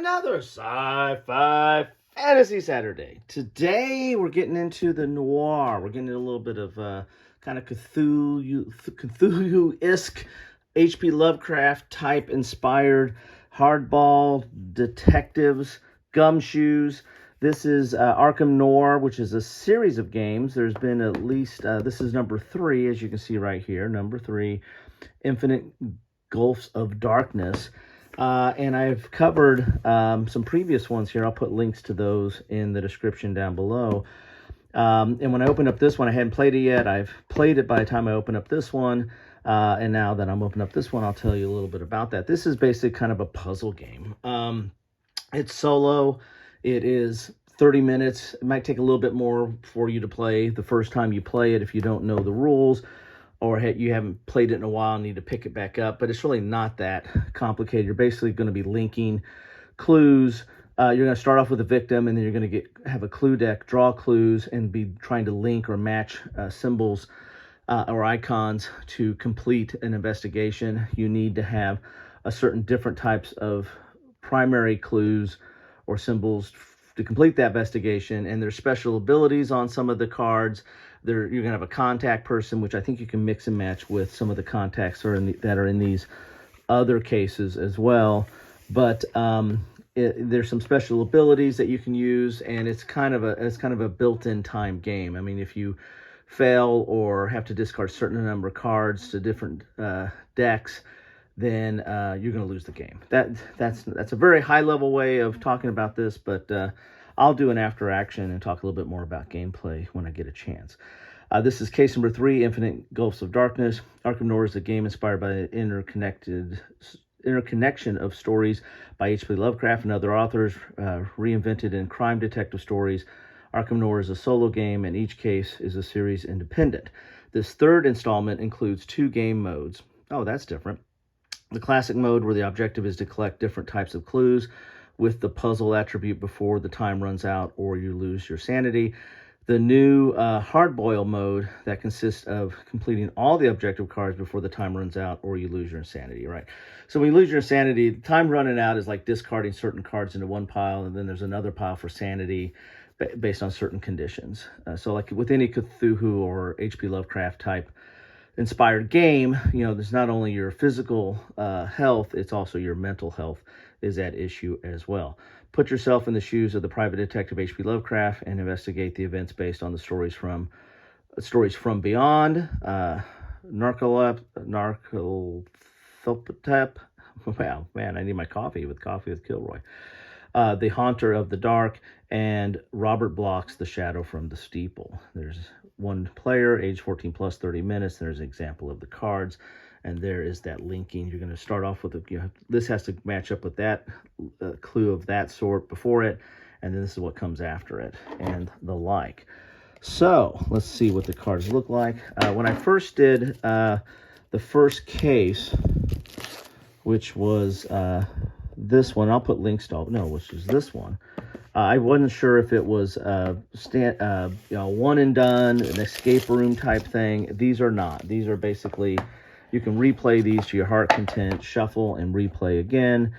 another Sci-Fi Fantasy Saturday. Today we're getting into the noir. We're getting into a little bit of kind of Cthulhu-esque H.P. Lovecraft type inspired hardball detectives, gumshoes. This is Arkham Noir, which is a series of games. There's been at least, this is number 3, as you can see right here, number 3, Infinite Gulfs of Darkness. And I've covered some previous ones here. I'll put links to those in the description down below. And when I opened up this one, I hadn't played it yet. I've played it by the time I opened up this one. And now that I'm opening up this one, I'll tell you a little bit about that. This is basically kind of a puzzle game. It's solo. It is 30 minutes. It might take a little bit more for you to play the first time you play it if you don't know the rules, or you haven't played it in a while and need to pick it back up. But it's really not that complicated. You're basically going to be linking clues. You're going to start off with a victim, and then you're going to have a clue deck, draw clues, and be trying to link or match symbols or icons to complete an investigation. You need to have a certain different types of primary clues or symbols to complete that investigation, and there's special abilities on some of the cards. You're going to have a contact person, which I think you can mix and match with some of the contacts that are in these other cases as well. But there's some special abilities that you can use, and it's kind of a built-in time game. I mean, if you fail or have to discard a certain number of cards to different decks, then you're going to lose the game. That's a very high-level way of talking about this, but I'll do an after action and talk a little bit more about gameplay when I get a chance. This is case number 3, Infinite Gulfs of Darkness. Arkham Noir is a game inspired by the interconnection of stories by H.P. Lovecraft and other authors, reinvented in crime detective stories. Arkham Noir is a solo game, and each case is a series independent. This third installment includes 2 game modes. Oh, that's different. The classic mode, where the objective is to collect different types of clues with the puzzle attribute before the time runs out or you lose your sanity. The new Hardboiled Mode that consists of completing all the objective cards before the time runs out or you lose your insanity, right? So when you lose your sanity, time running out is like discarding certain cards into one pile, and then there's another pile for sanity based on certain conditions. So like with any Cthulhu or H.P. Lovecraft type inspired game, there's not only your physical health, it's also your mental health is at issue as well. Put yourself in the shoes of the private detective H.P. Lovecraft and investigate the events based on the stories from beyond. Nyarlathotep. Wow, man, I need my coffee with Kilroy. The Haunter of the Dark, and Robert Bloch's The Shadow from the Steeple. There's one player, age 14 plus, 30 minutes. There's an example of the cards, and there is that linking. You're going to start off with this has to match up with that clue of that sort before it, and then this is what comes after it, and the like. So let's see what the cards look like. When I first did the first case, which was this one, I'll put links to which is this one. I wasn't sure if it was one and done, an escape room type thing. These are not. These are basically, you can replay these to your heart content, shuffle and replay again.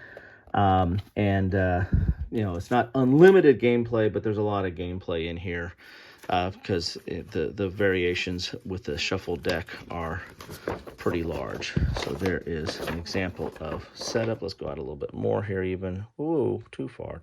It's not unlimited gameplay, but there's a lot of gameplay in here because the variations with the shuffle deck are pretty large. So there is an example of setup. Let's go out a little bit more here even. Ooh, too far.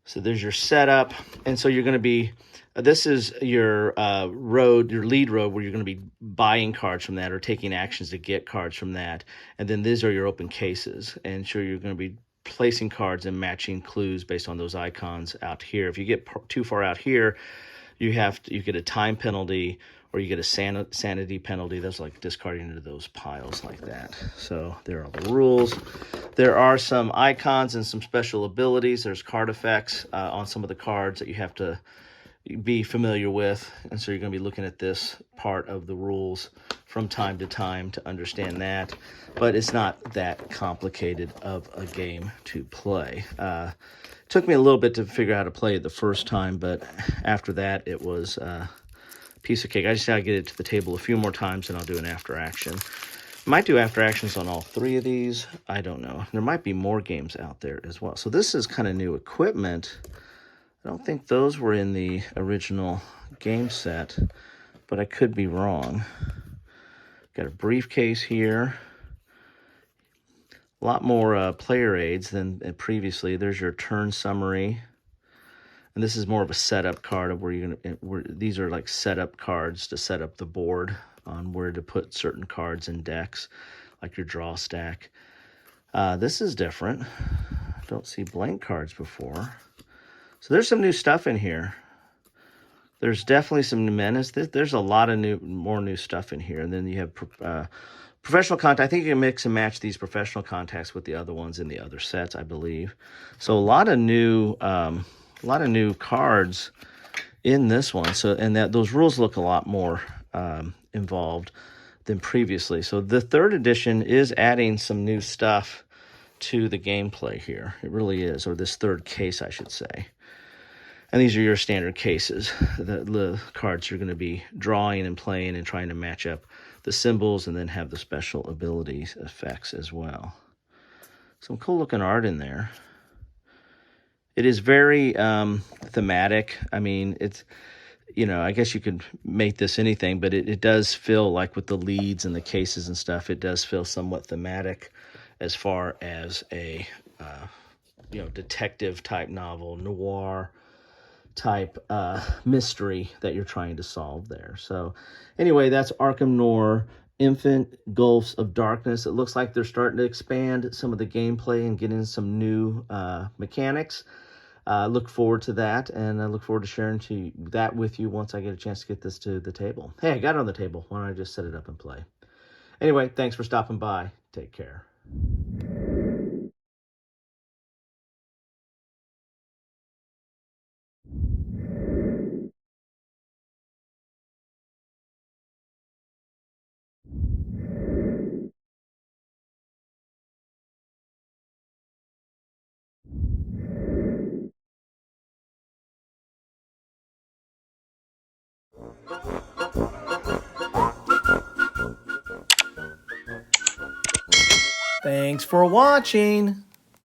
So there's your setup, and so you're going to be, this is your lead road, where you're going to be buying cards from that or taking actions to get cards from that, and then these are your open cases, and so you're going to be placing cards and matching clues based on those icons out here. If you get too far out here, you get a time penalty, or you get a sanity penalty. That's like discarding into those piles like that. So there are the rules. There are some icons and some special abilities. There's card effects on some of the cards that you have to be familiar with. And so you're going to be looking at this part of the rules from time to time to understand that. But it's not that complicated of a game to play. Took me a little bit to figure out how to play it the first time, but after that it was piece of cake. I just got to get it to the table a few more times, and I'll do an after action. Might do after actions on all 3 of these. I don't know. There might be more games out there as well. So this is kind of new equipment. I don't think those were in the original game set, but I could be wrong. Got a briefcase here. A lot more player aids than previously. There's your turn summary. And this is more of a setup card of where you're gonna. These are like setup cards to set up the board on where to put certain cards in decks, like your draw stack. This is different. Don't see blank cards before. So there's some new stuff in here. There's definitely some new menace. There's a lot of more new stuff in here. And then you have professional contact. I think you can mix and match these professional contacts with the other ones in the other sets, I believe. So a lot of new cards in this one. So those rules look a lot more involved than previously. So the 3rd edition is adding some new stuff to the gameplay here. It really is, or this 3rd case, I should say. And these are your standard cases. The cards you're going to be drawing and playing and trying to match up the symbols and then have the special abilities effects as well. Some cool looking art in there. It is very thematic. I mean, it's, you know, I guess you could make this anything, but it does feel like with the leads and the cases and stuff, it does feel somewhat thematic as far as a, detective type novel, noir type mystery that you're trying to solve there. So anyway, that's Arkham Noir, Infinite Gulfs of Darkness. It looks like they're starting to expand some of the gameplay and get in some new mechanics. Look forward to that, and I look forward to sharing that with you once I get a chance to get this to the table. Hey, I got it on the table. Why don't I just set it up and play? Anyway, thanks for stopping by. Take care. Thanks for watching.